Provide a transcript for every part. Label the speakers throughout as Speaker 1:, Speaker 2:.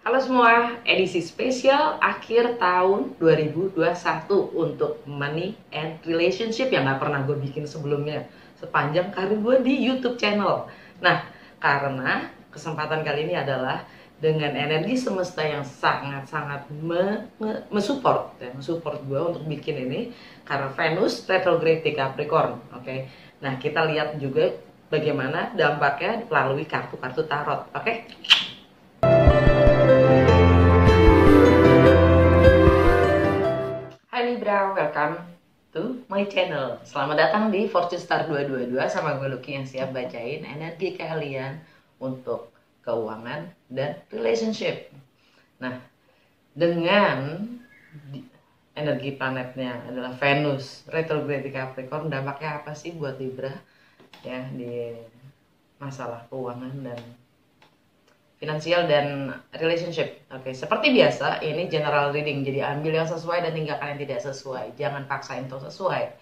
Speaker 1: Halo semua, edisi spesial akhir tahun 2021 untuk Money and Relationship yang gak pernah gue bikin sebelumnya sepanjang karir gue di YouTube channel. Nah, karena kesempatan kali ini adalah dengan energi semesta yang sangat-sangat mensupport gue untuk bikin ini karena Venus retrograde di Capricorn. Oke. Nah, kita lihat juga bagaimana dampaknya melalui kartu-kartu tarot. Oke. Hai Libra, welcome to my channel. Selamat datang di Fortune Star 222 sama gue Lucky yang siap bacain energi kalian untuk keuangan dan relationship. Nah, dengan energi planetnya adalah Venus retrograde di Capricorn, dampaknya apa sih buat Libra ya di masalah keuangan dan finansial dan relationship. Oke, seperti biasa ini general reading, jadi ambil yang sesuai dan tinggalkan yang tidak sesuai. Jangan paksain untuk sesuai.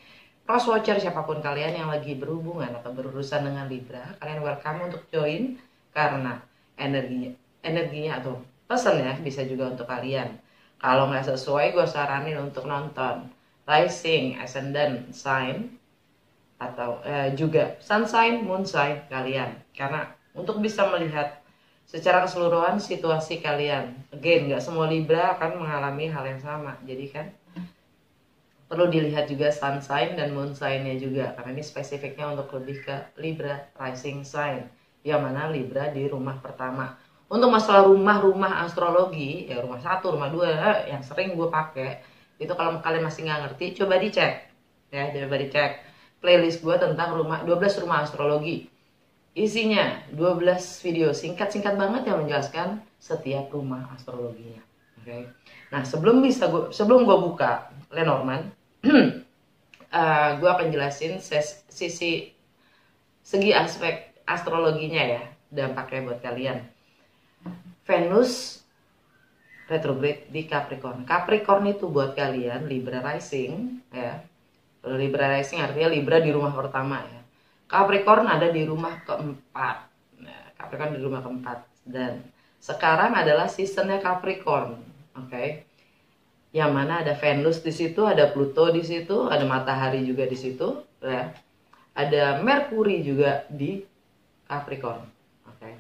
Speaker 1: Cross watcher siapapun kalian yang lagi berhubungan atau berurusan dengan Libra, kalian welcome untuk join karena energinya atau pesannya bisa juga untuk kalian. Kalau nggak sesuai, gue saranin untuk nonton Rising, Ascendant, Sign atau juga Sun Sign, Moon Sign kalian, karena untuk bisa melihat secara keseluruhan situasi kalian. Again, nggak semua Libra akan mengalami hal yang sama. Jadi kan perlu dilihat juga sun sign dan moon sign-nya juga. Karena ini spesifiknya untuk lebih ke Libra rising sign. Yang mana Libra di rumah pertama. Untuk masalah rumah-rumah astrologi, ya rumah 1, rumah 2 yang sering gue pakai. Itu kalau kalian masih nggak ngerti, coba dicek. Ya, coba dicek playlist gue tentang 12 rumah astrologi. Isinya 12 video singkat-singkat banget yang menjelaskan setiap rumah astrologinya. Oke. Nah, sebelum gue buka Lenormand, gue akan jelasin segi aspek astrologinya ya, dampaknya buat kalian. Venus retrograde di Capricorn. Capricorn itu buat kalian Libra rising ya. Libra rising artinya Libra di rumah pertama ya. Capricorn ada di rumah keempat. Nah, Capricorn di rumah keempat. Dan sekarang adalah seasonnya Capricorn. Oke. Yang mana ada Venus di situ, ada Pluto di situ, ada matahari juga di situ. Ya. Ada Merkuri juga di Capricorn. Oke.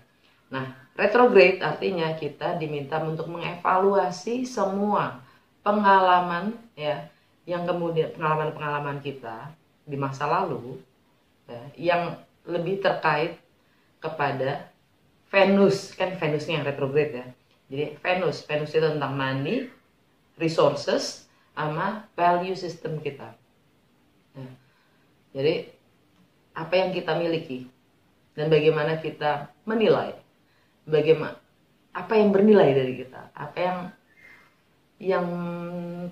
Speaker 1: Nah, retrograde artinya kita diminta untuk mengevaluasi semua pengalaman ya, yang kemudian pengalaman-pengalaman kita di masa lalu ya, yang lebih terkait kepada Venus, kan Venusnya yang retrograde ya. Jadi Venus itu tentang money, resources, sama value system kita. Ya. Jadi apa yang kita miliki dan bagaimana kita menilai, bagaimana apa yang bernilai dari kita, apa yang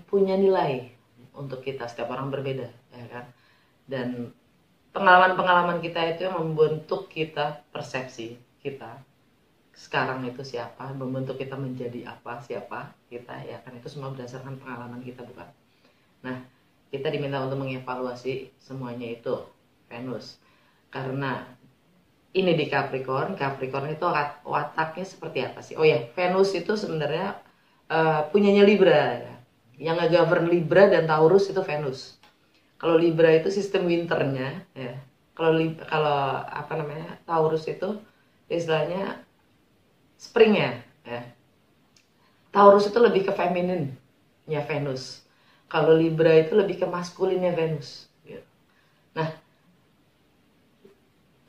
Speaker 1: punya nilai untuk kita. Setiap orang berbeda, ya kan? Dan pengalaman-pengalaman kita itu yang membentuk kita, persepsi kita sekarang itu siapa, membentuk kita menjadi apa, siapa kita, ya kan? Itu semua berdasarkan pengalaman kita, bukan? Nah, kita diminta untuk mengevaluasi semuanya itu Venus, karena ini di Capricorn itu wataknya seperti apa sih? Oh ya, Venus itu sebenarnya punyanya Libra ya. Yang nge-govern Libra dan Taurus itu Venus. Kalau Libra itu sistem winternya ya. Kalau apa namanya, Taurus itu istilahnya springnya ya. Taurus itu lebih ke femininnya Venus. Kalau Libra itu lebih ke maskulinnya Venus gitu. Nah,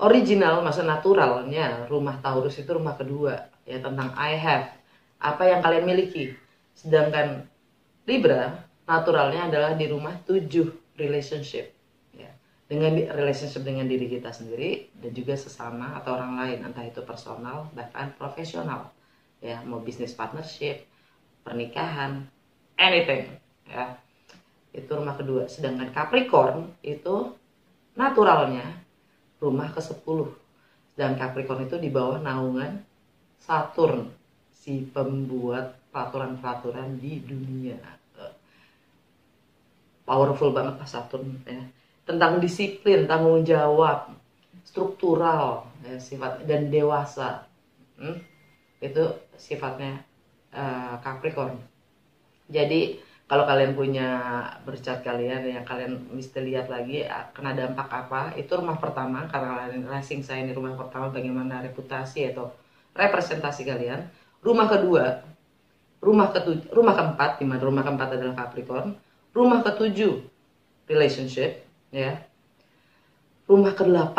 Speaker 1: original, masa naturalnya rumah Taurus itu rumah kedua ya, tentang I have, apa yang kalian miliki. Sedangkan Libra naturalnya adalah di rumah 7 relationship ya, dengan relationship dengan diri kita sendiri dan juga sesama atau orang lain, entah itu personal bahkan profesional ya, mau bisnis partnership, pernikahan, anything ya, itu rumah kedua. Sedangkan Capricorn itu naturalnya rumah ke-10, dan Capricorn itu di bawah naungan Saturn, si pembuat peraturan-peraturan di dunia. Powerful banget lah Saturn ya. Tentang disiplin, tanggung jawab, struktural ya, sifat dan dewasa. Itu sifatnya Capricorn. Jadi kalau kalian punya bercat kalian yang kalian mesti lihat lagi kena dampak apa, itu rumah pertama, karena kalian rising sign ini rumah pertama, bagaimana reputasi atau representasi kalian. Rumah kedua, rumah keempat, di mana rumah keempat adalah Capricorn. Rumah ketujuh relationship, ya. Rumah ke-8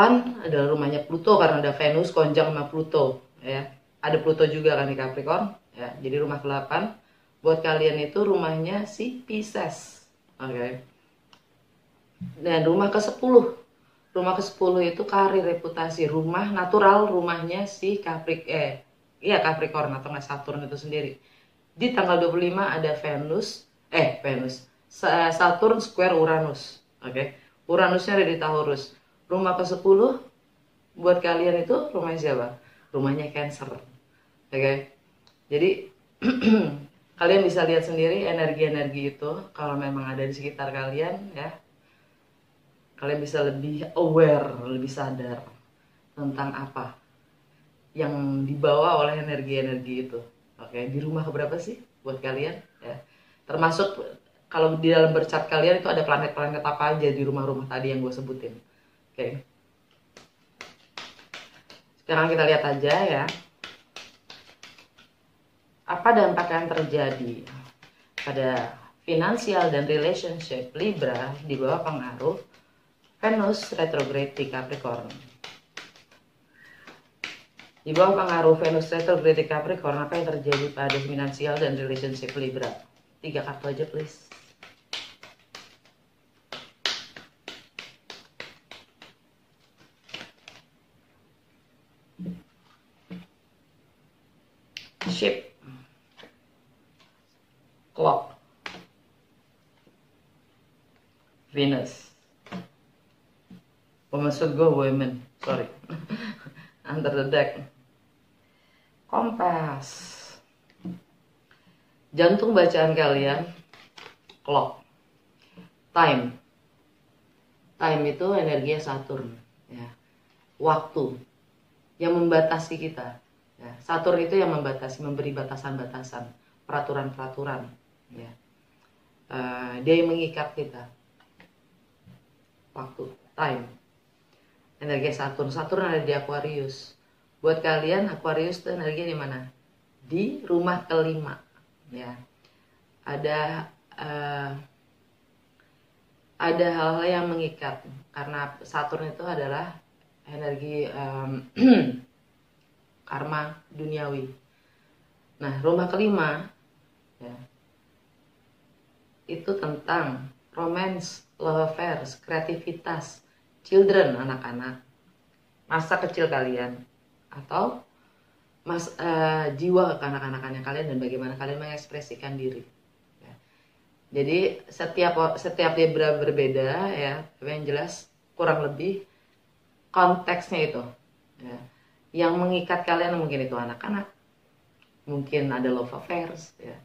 Speaker 1: adalah rumahnya Pluto, karena ada Venus konjang sama Pluto, ya. Ada Pluto juga kan di Capricorn, ya. Jadi rumah ke-8 buat kalian itu rumahnya si Pisces. Oke. Dan rumah ke-10. Rumah ke-10 itu karir, reputasi, rumah natural, rumahnya si Capricorn atau nggak Saturn itu sendiri. Di tanggal 25 ada Saturn square Uranus. Oke. Uranusnya ada di Taurus. Rumah ke-10 buat kalian itu rumahnya siapa? Rumahnya Cancer. Oke. Jadi kalian bisa lihat sendiri energi-energi itu kalau memang ada di sekitar kalian, ya. Kalian bisa lebih aware, lebih sadar tentang apa yang dibawa oleh energi-energi itu. Oke, di rumah keberapa sih buat kalian, ya? Termasuk kalau di dalam bercat kalian itu ada planet-planet apa aja di rumah-rumah tadi yang gue sebutin. Oke. Sekarang kita lihat aja, ya. Apa dampak yang terjadi pada finansial dan relationship Libra di bawah pengaruh Venus retrograde di Capricorn. Di bawah pengaruh Venus retrograde di Capricorn, apa yang terjadi pada finansial dan relationship Libra? 3 kartu aja please. Ship, clock, Venus. Maksud gue women, sorry. Under the deck. Kompas. Jantung bacaan kalian, clock. Time. Time itu energinya Saturn, ya. Waktu yang membatasi kita. Ya, Saturn itu yang membatasi, memberi batasan-batasan, peraturan-peraturan. Ya. Dia yang mengikat kita. Waktu, time. Energi Saturn. Saturn ada di Aquarius. Buat kalian Aquarius itu energi di mana? Di rumah kelima. Ya. Ada hal-hal yang mengikat karena Saturn itu adalah energi karma duniawi. Nah, rumah kelima, ya, itu tentang romance, love affairs, kreativitas, children, anak-anak, masa kecil kalian, atau jiwa kekanak-kanakannya kalian dan bagaimana kalian mengekspresikan diri. Ya. Jadi setiap Libra berbeda, ya, tapi yang jelas kurang lebih konteksnya itu. Ya. Yang mengikat kalian mungkin itu anak-anak, mungkin ada love affairs, ya.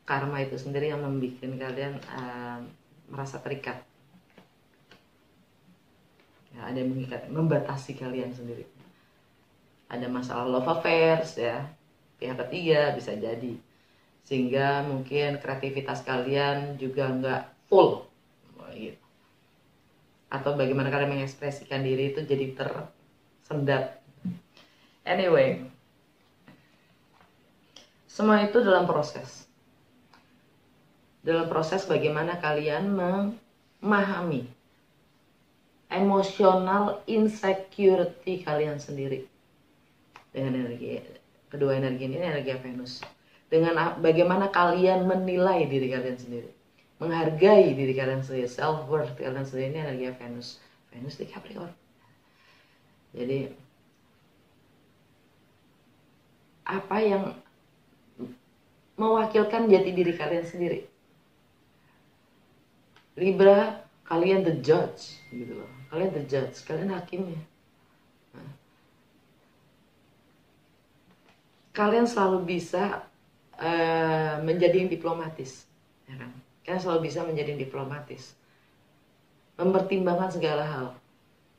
Speaker 1: Karma itu sendiri yang membuat kalian merasa terikat. Ya, ada yang mengikat, membatasi kalian sendiri. Ada masalah love affairs, ya, pihak ketiga bisa jadi, sehingga mungkin kreativitas kalian juga nggak full, gitu. Atau bagaimana kalian mengekspresikan diri itu jadi tersendat. Anyway, semua itu dalam proses. Dalam proses bagaimana kalian memahami emosional insecurity kalian sendiri. Dengan kedua energi ini energi Venus. Dengan bagaimana kalian menilai diri kalian sendiri. Menghargai diri kalian sendiri, self worth kalian sendiri, ini energi Venus. Venus di Capricorn. Jadi apa yang mewakilkan jati diri kalian sendiri. Libra, kalian the judge, gitu loh. Kalian the judge, kalian hakimnya. Nah. Kalian selalu bisa menjadi yang diplomatis, ya kan? Kalian selalu bisa menjadi yang diplomatis, mempertimbangkan segala hal,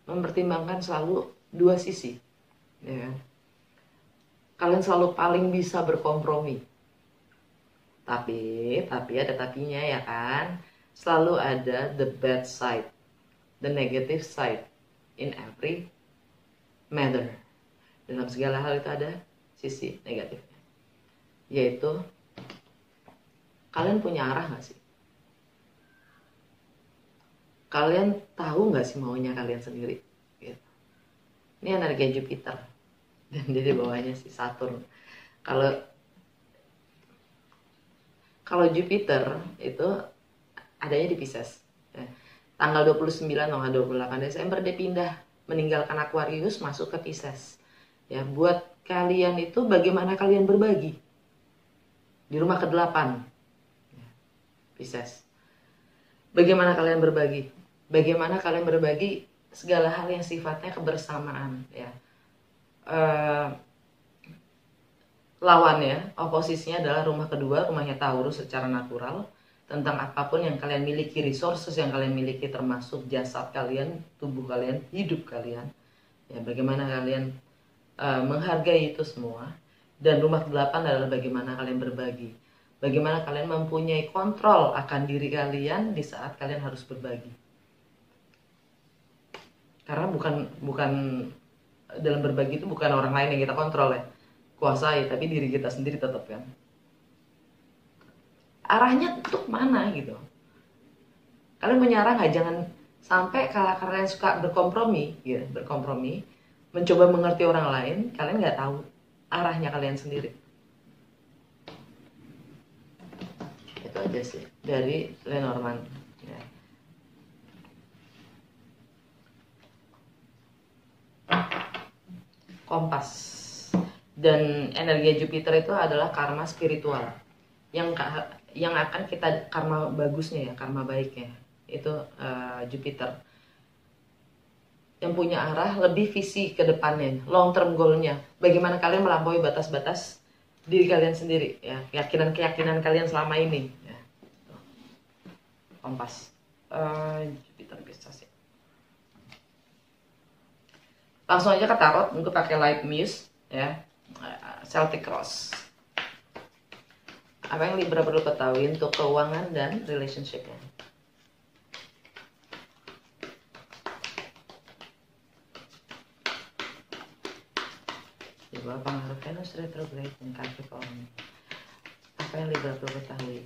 Speaker 1: mempertimbangkan selalu dua sisi, ya kan? Kalian selalu paling bisa berkompromi. Tapi ada tapinya ya kan. Selalu ada the bad side, the negative side in every matter. Dalam segala hal itu ada sisi negatifnya. Yaitu, kalian punya arah gak sih? Kalian tahu gak sih maunya kalian sendiri? Gitu. Ini energi Jupiter. Dan dia di bawahnya si Saturn. Kalau Jupiter itu adanya di Pisces. Ya. Tanggal 29 atau 28 Desember dia pindah, meninggalkan Aquarius masuk ke Pisces. Ya, buat kalian itu bagaimana kalian berbagi di rumah ke-8 Pisces. Bagaimana kalian berbagi? Bagaimana kalian berbagi segala hal yang sifatnya kebersamaan, ya. Lawannya, oposisinya adalah rumah kedua, rumahnya Taurus secara natural, tentang apapun yang kalian miliki, resources yang kalian miliki, termasuk jasad kalian, tubuh kalian, hidup kalian. Ya, bagaimana kalian menghargai itu semua. Dan rumah ke-8 adalah bagaimana kalian berbagi. Bagaimana kalian mempunyai kontrol akan diri kalian di saat kalian harus berbagi. Karena bukan dalam berbagi itu bukan orang lain yang kita kontrol ya, kuasai, tapi diri kita sendiri tetap kan. Arahnya untuk mana gitu. Kalian punya arah nggak? Jangan sampai kalau kalian suka berkompromi, ya, mencoba mengerti orang lain, kalian nggak tahu arahnya kalian sendiri. Itu aja sih dari Lenormand. Ya. Kompas. Dan energi Jupiter itu adalah karma spiritual yang akan kita, karma bagusnya ya, karma baiknya itu Jupiter yang punya arah lebih visi ke depannya, long term goalnya, bagaimana kalian melampaui batas-batas diri kalian sendiri ya, keyakinan kalian selama ini ya. Kompas Jupiter Pisces ya. Langsung aja ke tarot, untuk pakai light muse ya. Celtic Cross. Apa yang Libra perlu ketahui untuk keuangan dan relationship-nya? Di bawah pengaruh Venus retrograde dan Capricorn. Apa yang Libra perlu ketahui?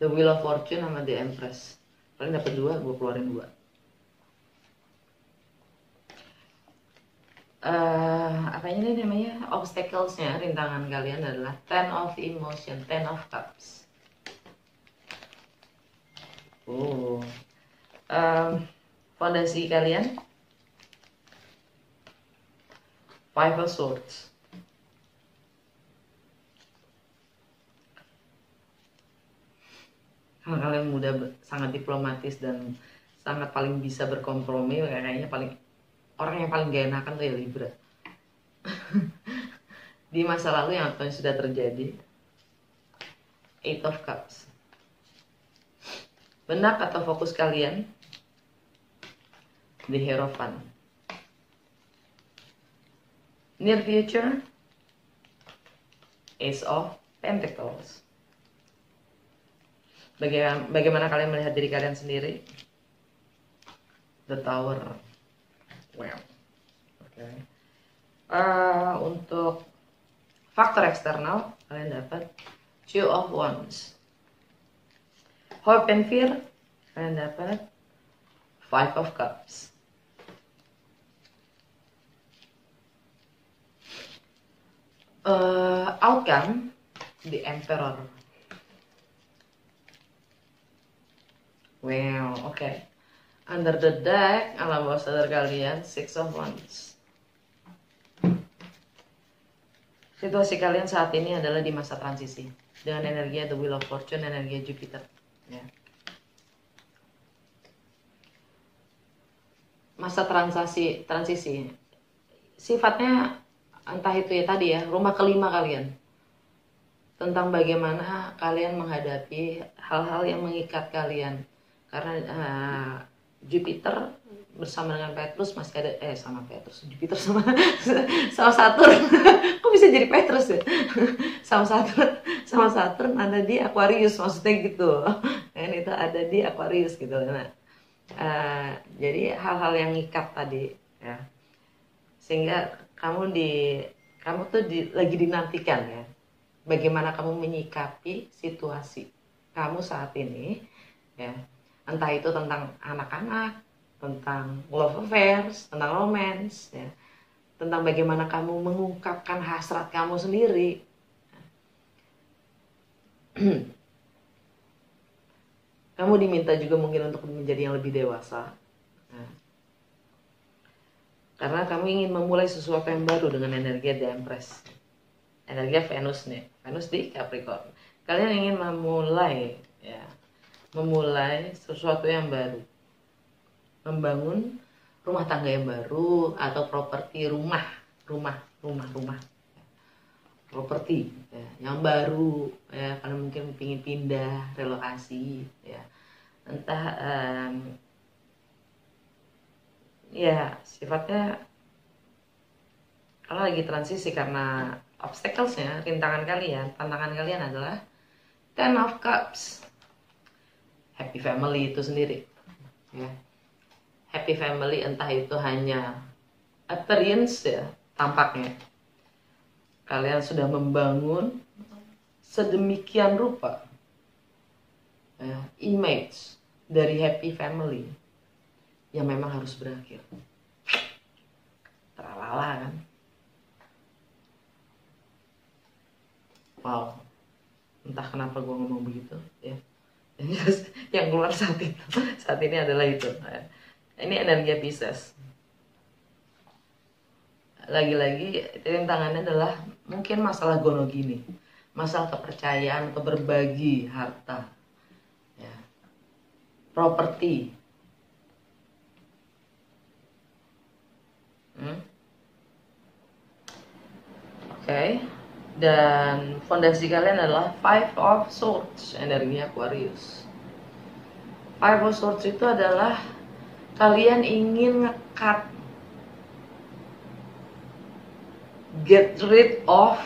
Speaker 1: The Wheel of Fortune sama The Empress. Kalian dapat 2, gue keluarin 2. Apanya ini namanya? Obstacles-nya, rintangan kalian adalah Ten of Emotion, Ten of Cups. Fondasi kalian Five of Swords. Kalau kalian muda, sangat diplomatis dan sangat paling bisa berkompromi, kayaknya orang yang paling gak enakan tuh ya Libra. Di masa lalu yang sudah terjadi. Eight of Cups. Benak atau fokus kalian The Hierophant. Near future Ace of Pentacles. Bagaimana kalian melihat diri kalian sendiri? The Tower. Well, oke. Untuk faktor eksternal kalian dapat Two of Wands. Hope and Fear kalian dapat Five of Cups. Outcome The Emperor. Wow, oke. Under the deck, alam bawah sadar kalian, Six of Wands. Situasi kalian saat ini adalah di masa transisi. Dengan energi The Wheel of Fortune, energi Jupiter. Ya. Masa transisi. Sifatnya, entah itu ya tadi ya, rumah kelima kalian. Tentang bagaimana kalian menghadapi hal-hal yang mengikat kalian. Karena Jupiter bersama dengan Petrus masih ada sama Petrus, Jupiter sama sama Saturn. Kok bisa jadi Petrus ya? sama Saturn ada di Aquarius, maksudnya gitu. Dan itu ada di Aquarius gitu. Nah, jadi hal-hal yang ngikat tadi ya, sehingga kamu tuh lagi dinantikan ya, bagaimana kamu menyikapi situasi kamu saat ini ya, entah itu tentang anak-anak, tentang love affairs, tentang romance ya, tentang bagaimana kamu mengungkapkan hasrat kamu sendiri. Kamu diminta juga mungkin untuk menjadi yang lebih dewasa ya. Karena kamu ingin memulai sesuatu yang baru dengan energi The Empress, energi Venus nih, Venus di Capricorn. Kalian ingin memulai ya, memulai sesuatu yang baru, membangun rumah tangga yang baru atau properti rumah properti ya, yang baru ya. Kalian mungkin ingin pindah, relokasi ya, entah ya sifatnya kalau lagi transisi, karena obstacles-nya, rintangan kalian, tantangan kalian adalah Ten of Cups, happy family itu sendiri ya. Happy family entah itu hanya appearance ya, tampaknya kalian sudah membangun sedemikian rupa ya, image dari happy family yang memang harus berakhir. Teralala kan. Wow, entah kenapa gue ngomong begitu ya. Yang keluar saat ini adalah itu ya. Ini energi Pisces. Lagi-lagi rintangannya adalah mungkin masalah gonogini, masalah kepercayaan atau berbagi harta ya, properti. Oke. Dan fondasi kalian adalah Five of Swords, energi Aquarius. Five of Swords itu adalah kalian ingin nge-cut, get rid of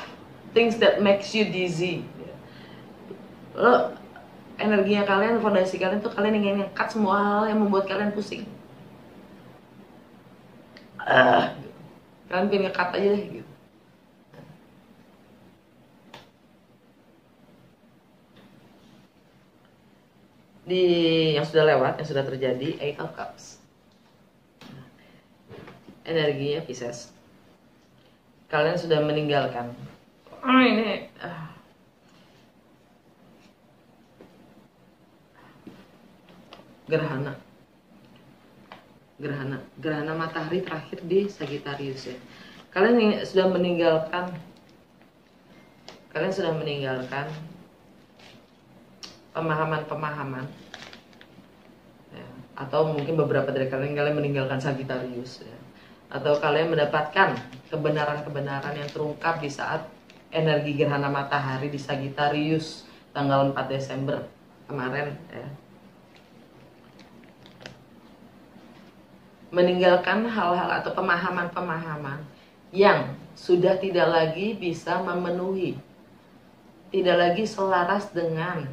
Speaker 1: things that makes you dizzy. Lo energinya kalian, fondasi kalian tuh kalian ingin nge-cut semua hal yang membuat kalian pusing. Kalian pengen nge-cut aja deh gitu. Di yang sudah lewat, yang sudah terjadi, Eight of Cups, energinya Pisces. Kalian sudah meninggalkan gerhana matahari terakhir di Sagittarius ya. Kalian sudah meninggalkan pemahaman ya, atau mungkin beberapa dari kalian meninggalkan Sagittarius ya, atau kalian mendapatkan kebenaran-kebenaran yang terungkap di saat energi gerhana matahari di Sagittarius tanggal 4 Desember kemarin ya. Meninggalkan hal-hal atau pemahaman-pemahaman yang sudah tidak lagi bisa memenuhi, tidak lagi selaras dengan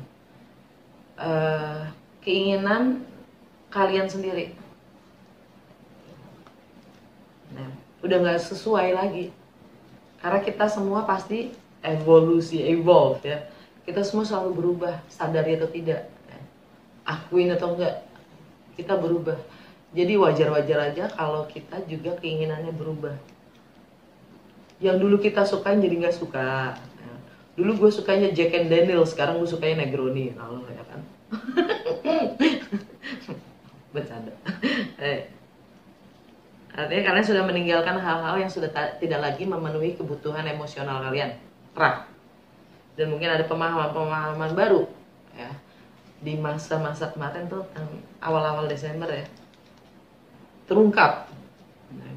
Speaker 1: keinginan kalian sendiri. Nah, udah nggak sesuai lagi, karena kita semua pasti evolve ya. Kita semua selalu berubah, sadari atau tidak, akuin atau enggak, kita berubah. Jadi wajar-wajar aja kalau kita juga keinginannya berubah. Yang dulu kita sukain jadi nggak suka. Dulu gue sukanya Jack and Daniel, sekarang gue sukanya Negroni. Nah, ya kan? Bercanda. Artinya kalian sudah meninggalkan hal-hal yang sudah tidak lagi memenuhi kebutuhan emosional kalian. Dan mungkin ada pemahaman-pemahaman baru ya. Di masa-masa kemarin tuh, awal-awal Desember ya, terungkap.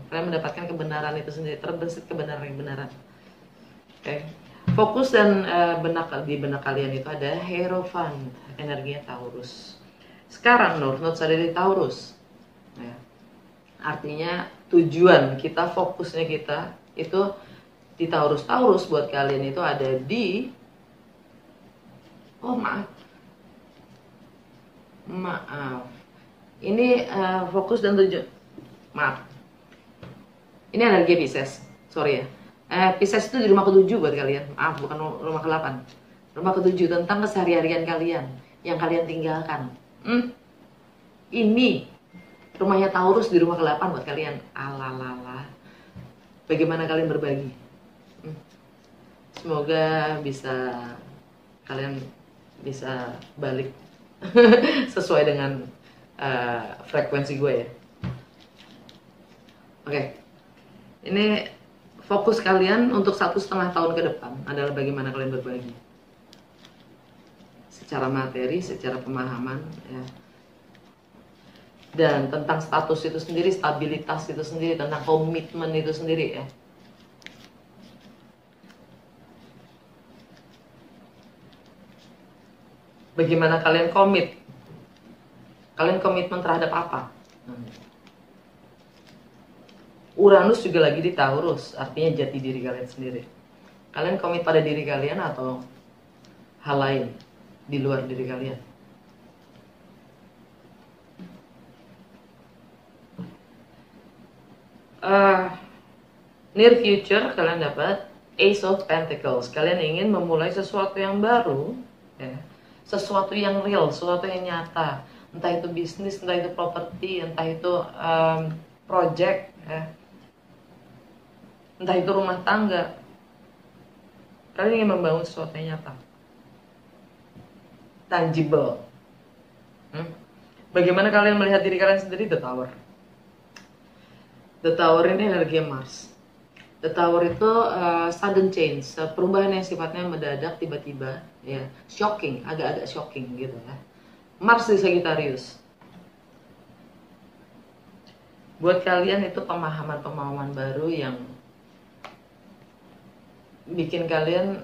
Speaker 1: Kalian mendapatkan kebenaran itu sendiri, terbesit kebenaran. Oke. Fokus dan di benak kalian itu ada Hierophant, energinya Taurus. Sekarang North Node ada di Taurus ya. Artinya tujuan kita, fokusnya kita itu di Taurus. Taurus buat kalian itu ada di, oh maaf, ini fokus dan tujuan, maaf, ini energi Pisces, sorry ya. Pisces itu di rumah ke-7 buat kalian, maaf, bukan rumah ke-8, rumah ke-7 tentang keseharian kalian yang kalian tinggalkan. Ini rumahnya Taurus di rumah ke-8 buat kalian. Alalala, bagaimana kalian berbagi? Semoga kalian bisa balik sesuai dengan frekuensi gue ya. Oke. Ini fokus kalian untuk 1,5 tahun ke depan adalah bagaimana kalian berbagi secara materi, secara pemahaman ya. Dan tentang status itu sendiri, stabilitas itu sendiri, tentang komitmen itu sendiri ya. Bagaimana kalian komit? Kalian komitmen terhadap apa? Uranus juga lagi di Taurus, artinya jati diri kalian sendiri. Kalian komit pada diri kalian atau hal lain di luar diri kalian? Near future kalian dapat Ace of Pentacles. Kalian ingin memulai sesuatu yang baru ya. Sesuatu yang real, sesuatu yang nyata. Entah itu bisnis, entah itu properti, entah itu project ya. Entah itu rumah tangga. Kalian ingin membangun sesuatu yang nyata, tangible. Bagaimana kalian melihat diri kalian sendiri? The Tower. The Tower ini energi Mars. The Tower itu sudden change, perubahan yang sifatnya mendadak, tiba-tiba, ya, shocking, agak-agak shocking gitu ya. Mars di Sagittarius. Buat kalian itu pemahaman-pemahaman baru yang bikin kalian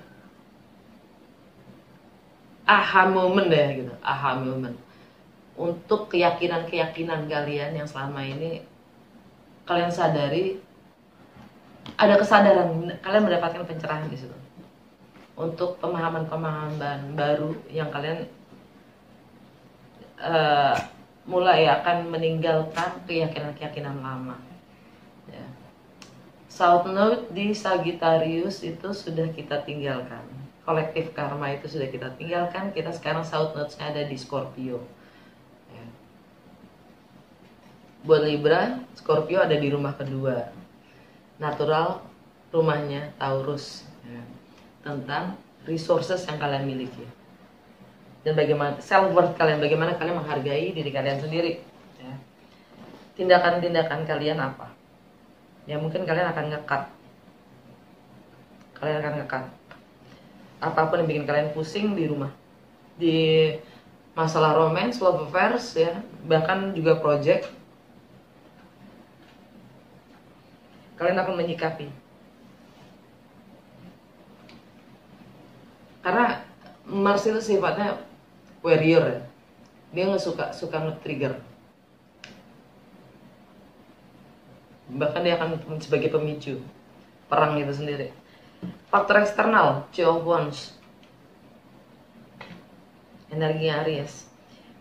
Speaker 1: aha moment deh gitu, aha moment untuk keyakinan-keyakinan kalian yang selama ini kalian sadari. Ada kesadaran, kalian mendapatkan pencerahan di situ untuk pemahaman-pemahaman baru yang kalian mulai akan meninggalkan keyakinan-keyakinan lama. Ya. South Node di Sagittarius itu sudah kita tinggalkan, kolektif karma itu sudah kita tinggalkan. Kita sekarang South Node-nya ada di Scorpio. Ya. Buat Libra, Scorpio ada di rumah kedua. Natural rumahnya Taurus ya, tentang resources yang kalian miliki dan bagaimana self worth kalian, bagaimana kalian menghargai diri kalian sendiri ya. Tindakan-tindakan kalian apa ya, mungkin kalian akan ngekat apapun yang bikin kalian pusing di rumah, di masalah romance, love affairs ya, bahkan juga project. Kalian akan menyikapi, karena Mars itu sifatnya warrior ya. Dia nggak suka nge-trigger, bahkan dia akan sebagai pemicu perang itu sendiri. Faktor eksternal, Two of Wands, energi Aries.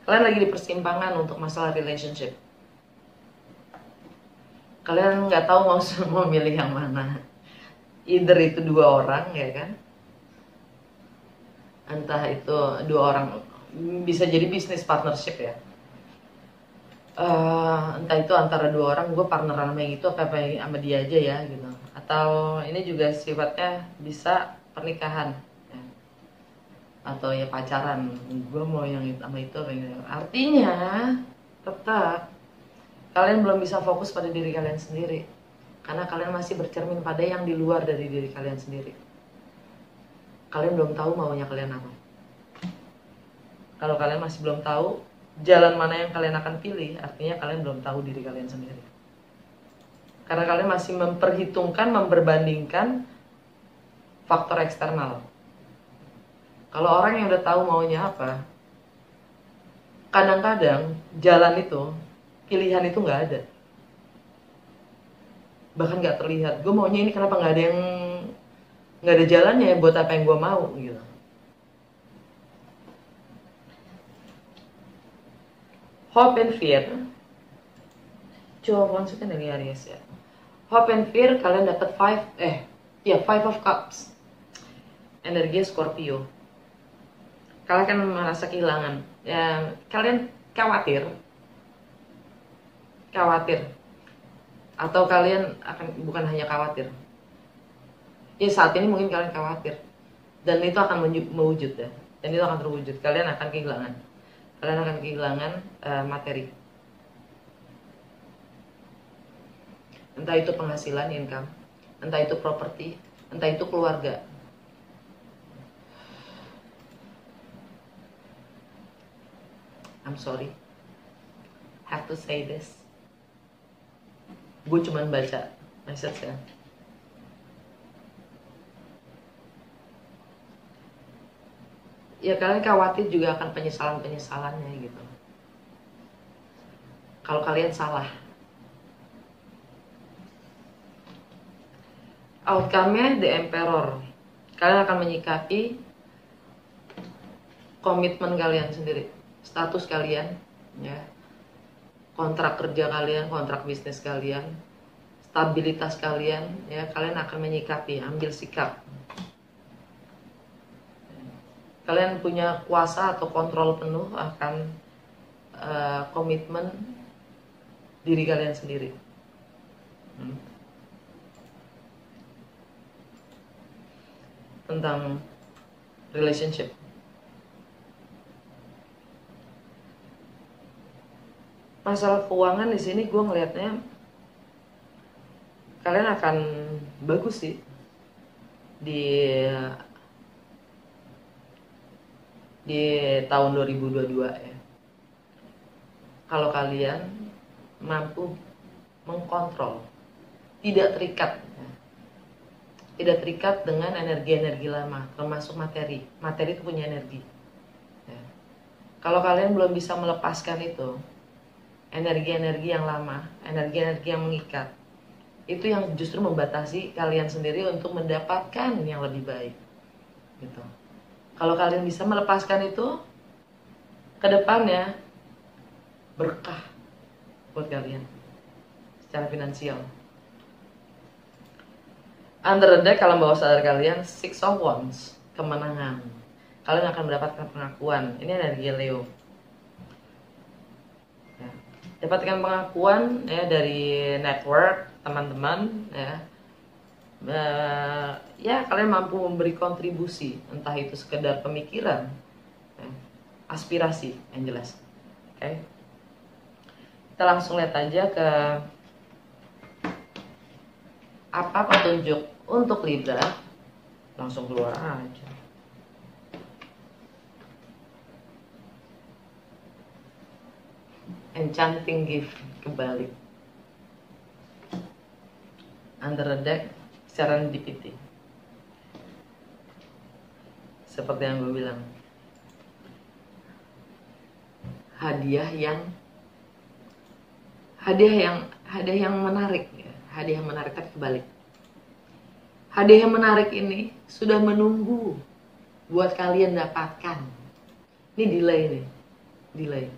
Speaker 1: Kalian lagi di persimpangan untuk masalah relationship. Kalian nggak tahu mau milih yang mana. Either itu dua orang ya kan, entah itu dua orang, bisa jadi bisnis partnership ya, entah itu antara dua orang, gue partneran sama yang itu apa sama dia aja ya gitu, atau ini juga sifatnya bisa pernikahan ya. Atau ya pacaran, gue mau yang sama itu apa yang itu. Artinya tetap kalian belum bisa fokus pada diri kalian sendiri, karena kalian masih bercermin pada yang di luar dari diri kalian sendiri. Kalian belum tahu maunya kalian apa. Kalau kalian masih belum tahu jalan mana yang kalian akan pilih, artinya kalian belum tahu diri kalian sendiri. Karena kalian masih memperhitungkan, memperbandingkan faktor eksternal. Kalau orang yang udah tahu maunya apa, kadang-kadang jalan itu, pilihan itu nggak ada. bahkan nggak terlihat. Gue maunya ini, kenapa nggak ada jalannya ya buat apa yang gue mau gitu. Hope and fear. Coba kan dari Aries ya. Hope and fear, kalian dapat five of cups. Energi Scorpio. Kalian akan merasa kehilangan. Ya, kalian khawatir. Atau kalian akan, bukan hanya khawatir. Ya saat ini mungkin kalian khawatir. Dan itu akan mewujud ya. Dan itu akan terwujud. Kalian akan kehilangan. Materi. Entah itu penghasilan, income, entah itu properti, entah itu keluarga. I'm sorry, have to say this. Gue cuman baca message ya. Ya kalian khawatir juga akan penyesalannya gitu. Kalau kalian salah. Outcome-nya The Emperor. Kalian akan menyikapi komitmen kalian sendiri, status kalian, ya, kontrak kerja kalian, kontrak bisnis kalian, stabilitas kalian, ya, kalian akan menyikapi, ambil sikap. Kalian punya kuasa atau kontrol penuh akan komitmen diri kalian sendiri. Tentang relationship. Masalah keuangan di sini gue ngelihatnya kalian akan bagus sih di tahun 2022 ya. Kalau kalian mampu mengkontrol, tidak terikat dengan energi-energi lama, termasuk materi. Materi itu punya energi. Ya. Kalau kalian belum bisa melepaskan itu, energi-energi yang lama, energi-energi yang mengikat, itu yang justru membatasi kalian sendiri untuk mendapatkan yang lebih baik. Gitu. Kalau kalian bisa melepaskan itu, ke depannya berkah buat kalian secara finansial. Under the deck, alam bawah sadar kalian, Six of Wands, kemenangan. Kalian akan mendapatkan pengakuan. Ini energi Leo. Ya. Dapatkan pengakuan ya dari network, teman-teman, ya. Ya, kalian mampu memberi kontribusi, entah itu sekedar pemikiran, ya, aspirasi yang jelas. Oke. Kita langsung lihat aja ke apa petunjuk untuk Libra. Langsung keluar aja. Enchanting gift kembali. Under the deck, serendipity. Seperti yang gue bilang, hadiah yang menarik ya. Hadiah yang menarik, tapi kebalik. Hadiah yang menarik ini sudah menunggu buat kalian dapatkan. Ini delay.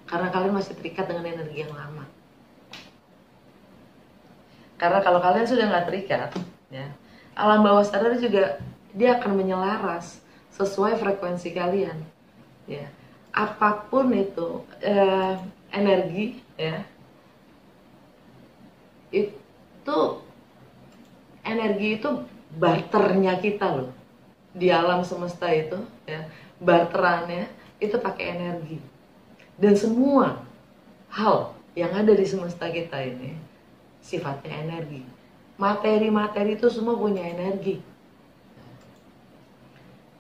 Speaker 1: Karena kalian masih terikat dengan energi yang lama. Karena kalau kalian sudah nggak terikat, ya, alam bawah sadar juga dia akan menyelaras sesuai frekuensi kalian. Ya, apapun itu energi, ya, itu energi itu barternya kita loh di alam semesta itu, ya, barterannya itu pakai energi. Dan semua hal yang ada di semesta kita ini sifatnya energi. Materi-materi itu semua punya energi.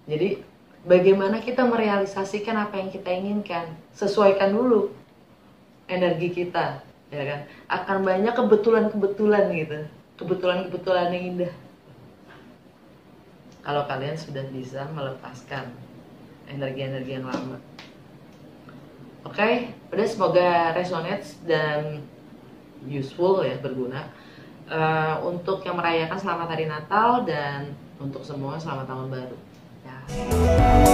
Speaker 1: Jadi bagaimana kita merealisasikan apa yang kita inginkan, sesuaikan dulu energi kita, ya kan? Akan banyak kebetulan-kebetulan gitu, kebetulan-kebetulan yang indah. Kalau kalian sudah bisa melepaskan energi-energi yang lama. Oke, udah, semoga resonate dan useful ya, berguna. Untuk yang merayakan selamat hari Natal dan untuk semua selamat tahun baru. Ya.